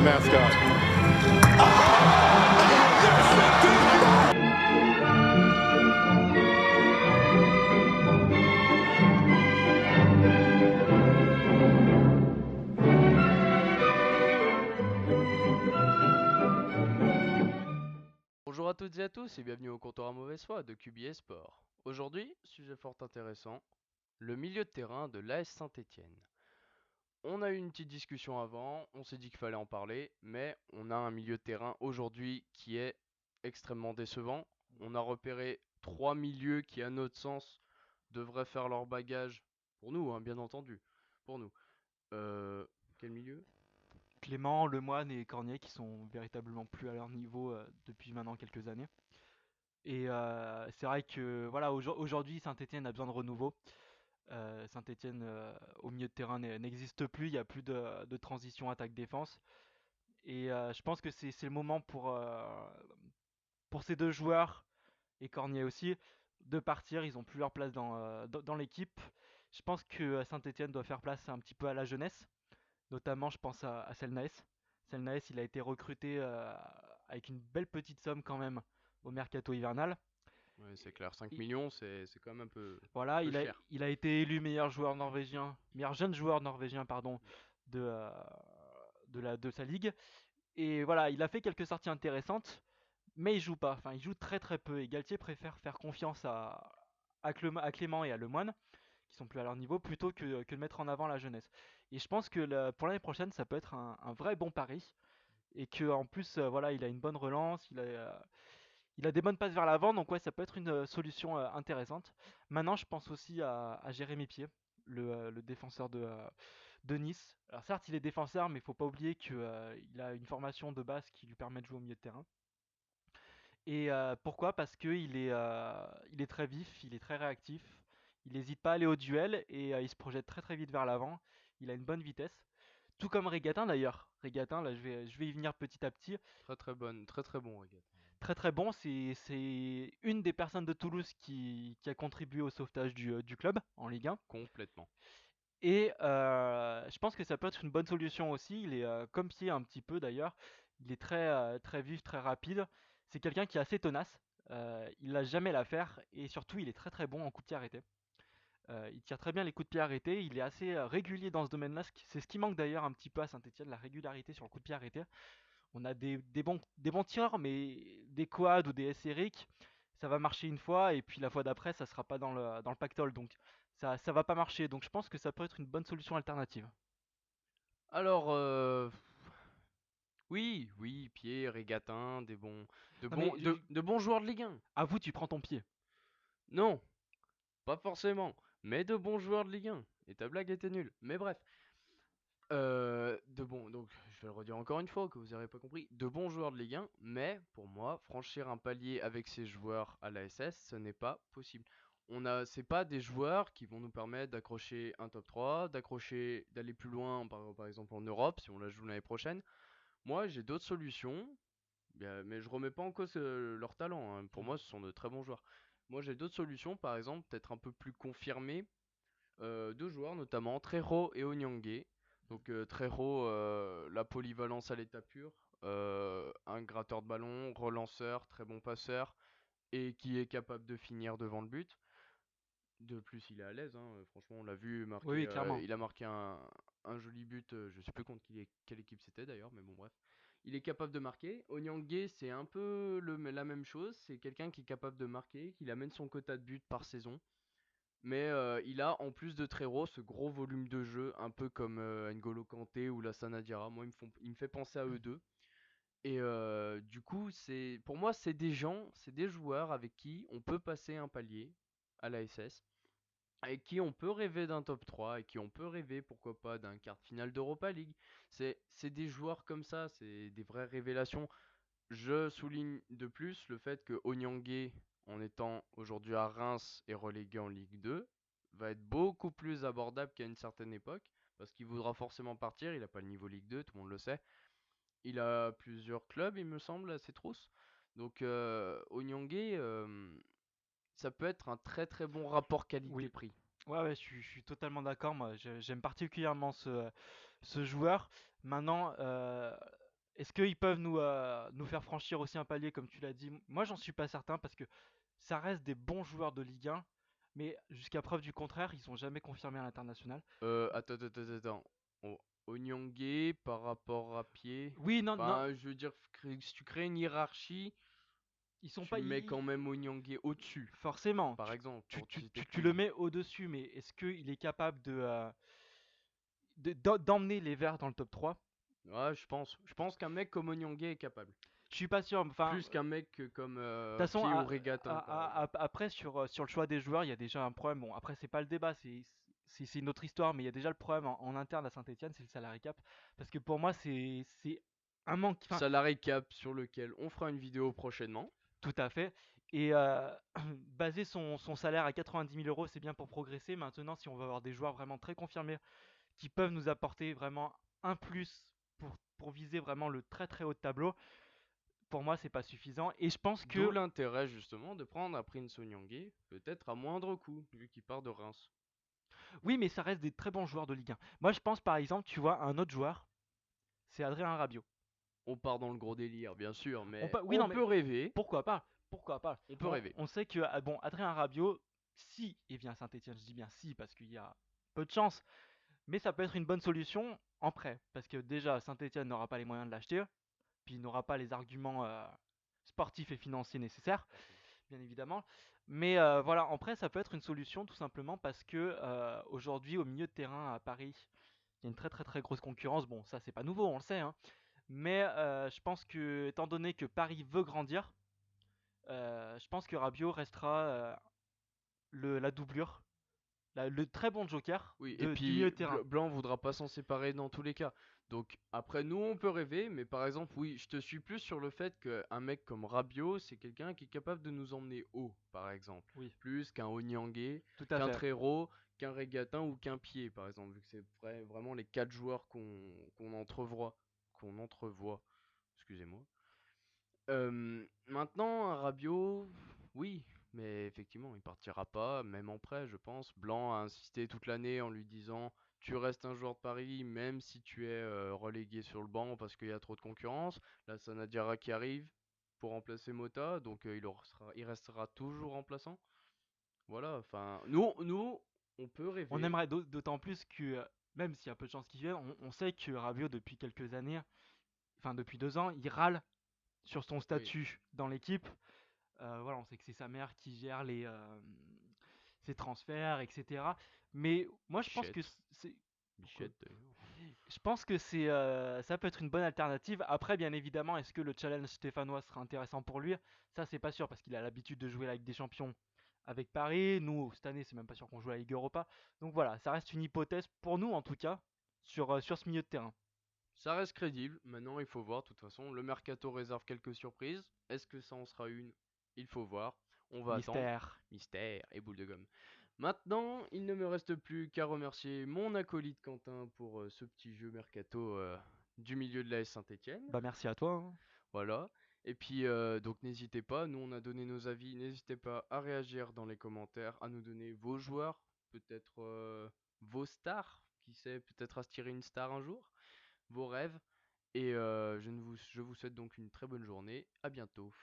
mascot. Bonjour à toutes et à tous et bienvenue au comptoir à mauvaise foi de QBA Sport. Aujourd'hui, sujet fort intéressant, le milieu de terrain de l'AS Saint-Étienne. On a eu une petite discussion avant, on s'est dit qu'il fallait en parler, mais on a un milieu de terrain aujourd'hui qui est extrêmement décevant. On a repéré 3 milieux qui, à notre sens, devraient faire leur bagage, pour nous, hein, bien entendu, pour nous. Euh, Quel milieu? Clément, Lemoine et Cornier qui sont véritablement plus à leur niveau depuis maintenant quelques années. Et c'est vrai que voilà, aujourd'hui Saint-Etienne a besoin de renouveau. Saint-Etienne au milieu de terrain n'existe plus, il n'y a plus de transition attaque-défense. Et je pense que c'est le moment pour ces deux joueurs, et Cornier aussi, de partir. Ils n'ont plus leur place dans l'équipe. Je pense que Saint-Etienne doit faire place un petit peu à la jeunesse. Notamment, je pense à Selnaes. Selnaes, il a été recruté avec une belle petite somme quand même au mercato hivernal. Ouais, c'est clair, 5 Et millions, c'est quand même un voilà, peu cher. il a été élu meilleur joueur norvégien, meilleur jeune joueur norvégien, pardon, de, euh, de sa ligue. Et voilà, il a fait quelques sorties intéressantes, mais il joue pas. Enfin, il joue très très peu. Et Galtier préfère faire confiance à Clément et à Lemoine, qui sont plus à leur niveau, plutôt que de mettre en avant la jeunesse. Et je pense que pour l'année prochaine, ça peut être un vrai bon pari. Et que en plus, voilà, il a une bonne relance, il a des bonnes passes vers l'avant, donc ouais, ça peut être une solution intéressante. Maintenant, je pense aussi à Jérémy Pied, le défenseur de Nice. Alors certes, il est défenseur, mais il faut pas oublier qu'il a une formation de base qui lui permet de jouer au milieu de terrain. Et pourquoi? Parce il est très vif, il est très réactif, il n'hésite pas à aller au duel et il se projette très très vite vers l'avant. Il a une bonne vitesse. Tout comme Regatin d'ailleurs. Regatin, là je vais y venir petit à petit. Très très bonne, très très bon, regarde. Très très bon, c'est une des personnes de Toulouse qui a contribué au sauvetage du club en Ligue 1. Complètement. Et je pense que ça peut être une bonne solution aussi. Il est comme Pied un petit peu d'ailleurs. Il est très vif, très rapide. C'est quelqu'un qui est assez tenace. Il lâche jamais l'affaire et surtout il est très très bon en coup de pied arrêté. Il tire très bien les coups de pied arrêtés. Il est assez régulier dans ce domaine-là. C'est ce qui manque d'ailleurs un petit peu à Saint-Etienne, la régularité sur le coup de pied arrêté. On a des bons tireurs, mais des quads ou des SRX, ça va marcher une fois et puis la fois d'après, ça sera pas dans le pactole. Donc ça va pas marcher. Donc je pense que ça peut être une bonne solution alternative. Alors, oui, oui, Pierre, Régatin, Non mais de bons joueurs de Ligue 1. à vous, tu prends ton pied. Non, pas forcément, mais de bons joueurs de Ligue 1. Et ta blague était nulle. Mais bref, donc je vais le redire encore une fois que vous n'aurez pas compris, de bons joueurs de Ligue 1, mais pour moi, franchir un palier avec ces joueurs à la SS, ce n'est pas possible. C'est pas des joueurs qui vont nous permettre d'accrocher un top 3, d'aller plus loin, par exemple en Europe, si on la joue l'année prochaine. Moi, j'ai d'autres solutions, mais je remets pas en cause leur talent, hein. Pour Mm. moi, ce sont de très bons joueurs. Moi, j'ai d'autres solutions, par exemple, peut-être un peu plus confirmées, deux joueurs, notamment Trejo et Onyangé. Donc Trejo, la polyvalence à l'état pur, un gratteur de ballon, relanceur, très bon passeur, et qui est capable de finir devant le but. De plus, il est à l'aise, hein. Franchement, on l'a vu Oui, marquer. oui, clairement. Il a marqué un joli but. Je sais plus contre quelle équipe c'était d'ailleurs, mais bon, bref. Il est capable de marquer. Onyangé, c'est un peu la même chose. C'est quelqu'un qui est capable de marquer, qui amène son quota de buts par saison. Mais il a, en plus de Trero, ce gros volume de jeu, un peu comme N'Golo Kanté ou Lassana Diarra. Moi, il me fait penser à eux deux. Et du coup, pour moi, c'est des joueurs avec qui on peut passer un palier à la SS, avec qui on peut rêver d'un top 3, avec qui on peut rêver, pourquoi pas, d'un quart de finale d'Europa League. C'est des joueurs comme ça, c'est des vraies révélations. Je souligne de plus le fait que Onyangé, en étant aujourd'hui à Reims et relégué en Ligue 2, va être beaucoup plus abordable qu'à une certaine époque, parce qu'il voudra forcément partir, il n'a pas le niveau Ligue 2, tout le monde le sait. Il a plusieurs clubs, il me semble, à ses trousses. Donc Onyangé, ça peut être un très très bon rapport Oui. qualité-prix. Ouais, ouais, je suis totalement d'accord. Moi, j'aime particulièrement ce joueur. Maintenant, Est-ce qu'ils peuvent nous faire franchir aussi un palier comme tu l'as dit? Moi, j'en suis pas certain parce que ça reste des bons joueurs de Ligue 1, mais jusqu'à preuve du contraire, ils sont jamais confirmés à l'international. Attends. O- Onyangé par rapport à Pied. Oui, non, non, Enfin, je veux dire, si tu crées une hiérarchie, ils sont tu pas mets quand même Onyangé au-dessus, forcément. par exemple, pour citer que Tu le lui. mets au-dessus, mais est-ce qu'il est capable d'emmener les Verts dans le top 3? Ouais, je pense. Je pense qu'un mec comme Onyangé est capable. Je suis pas sûr. Enfin, Plus qu'un mec comme de toute façon, Pied ou Regatin, par exemple. après sur le choix des joueurs, il y a déjà un problème. Bon, après c'est pas le débat, c'est une autre histoire, mais il y a déjà le problème en interne à Saint-Etienne, c'est le salary cap, parce que pour moi c'est un manque. Enfin, Salary cap sur lequel on fera une vidéo prochainement. tout à fait. Et baser son salaire à 90 000 euros, c'est bien pour progresser. Maintenant, si on veut avoir des joueurs vraiment très confirmés qui peuvent nous apporter vraiment un plus pour viser vraiment le très très haut de tableau, pour moi, c'est pas suffisant. Et je pense D'où que l'intérêt justement de prendre un Prince Onyangé, peut-être à moindre coût, vu qu'il part de Reims. oui, mais ça reste des très bons joueurs de Ligue 1. Moi, je pense par exemple, tu vois, un autre joueur, c'est Adrien Rabiot. On part dans le gros délire, bien sûr, mais Oui, on non, mais peut rêver. pourquoi pas? Pourquoi pas? On peut rêver. On sait que bon, Adrien Rabiot, si il vient à Saint-Etienne, je dis bien si parce qu'il y a peu de chance, mais ça peut être une bonne solution en prêt, parce que déjà Saint-Etienne n'aura pas les moyens de l'acheter, puis il n'aura pas les arguments sportifs et financiers nécessaires, bien évidemment. Mais voilà, en prêt, ça peut être une solution tout simplement parce que aujourd'hui, au milieu de terrain à Paris, il y a une très très très grosse concurrence. Bon, ça c'est pas nouveau, on le sait, hein. Mais je pense que, étant donné que Paris veut grandir, je pense que Rabiot restera la doublure, le très bon joker Oui, et du milieu puis de terrain. Blanc voudra pas s'en séparer dans tous les cas. Donc après, nous, on peut rêver, mais par exemple, oui, je te suis plus sur le fait qu'un mec comme Rabiot, c'est quelqu'un qui est capable de nous emmener haut, par exemple. Oui, Plus qu'un Onyangé, tout à qu'un fait. Trero, qu'un Regatin ou qu'un Pied, par exemple, vu que c'est vraiment les quatre joueurs qu'on entrevoit. Excusez-moi. Maintenant, un Rabiot, oui, mais effectivement, il partira pas, même en prêt, je pense. Blanc a insisté toute l'année en lui disant, tu restes un joueur de Paris, même si tu es relégué sur le banc parce qu'il y a trop de concurrence. Là, c'est Sanadiara qui arrive pour remplacer Mota, donc il restera toujours remplaçant. Voilà, enfin, nous, on peut On rêver. aimerait d'autant plus que, même s'il y a peu de chances qu'il vienne, on sait que Rabiot, depuis quelques années, enfin depuis 2 ans, il râle sur son Oui, statut dans l'équipe. Voilà, on sait que c'est sa mère qui gère ses transferts, etc. Mais moi, Bichette, Bichette d'ailleurs. je pense que ça peut être une bonne alternative. Après, bien évidemment, est-ce que le challenge stéphanois sera intéressant pour lui? Ça, c'est pas sûr parce qu'il a l'habitude de jouer la Ligue des Champions avec Paris. Nous, cette année, c'est même pas sûr qu'on joue la Ligue Europa. Donc voilà, ça reste une hypothèse pour nous en tout cas sur ce milieu de terrain. Ça reste crédible. Maintenant, il faut voir. De toute façon, le mercato réserve quelques surprises. Est-ce que ça en sera une? Il faut voir. On va attendre. Mystère. Mystère et boule de gomme. Maintenant, il ne me reste plus qu'à remercier mon acolyte Quentin pour ce petit jeu mercato du milieu de la S Saint-Étienne. Bah merci à toi, hein. Voilà. Et puis, donc n'hésitez pas, nous on a donné nos avis, n'hésitez pas à réagir dans les commentaires, à nous donner vos joueurs, peut-être vos stars, qui sait, peut-être aspirer une star un jour, vos rêves. Et je vous souhaite donc une très bonne journée. À bientôt.